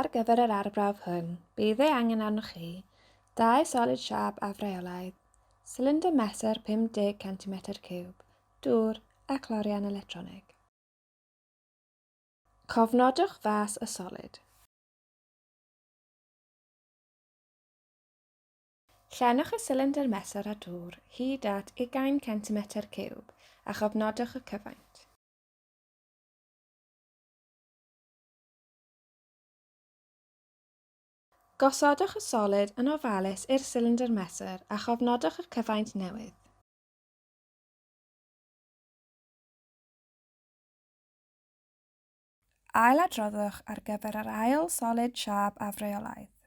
Ar gyfer yr arbrawf hwn, bydd ei angen arnoch chi 2 solid siâp afreolaidd, sylinder mesur 50 cm3, dŵr a clorian electronig. Cofnodwch fas y solid. Llenwch y sylinder mesur â dŵr hyd at 20 cm3 a chofnodwch y cyfaint. Gosodwch y solid yn ofalus i'r sylinder mesur a chofnodwch y cyfaint newydd. Ailadroddwch ar gyfer yr ail solid siâp afreolaidd.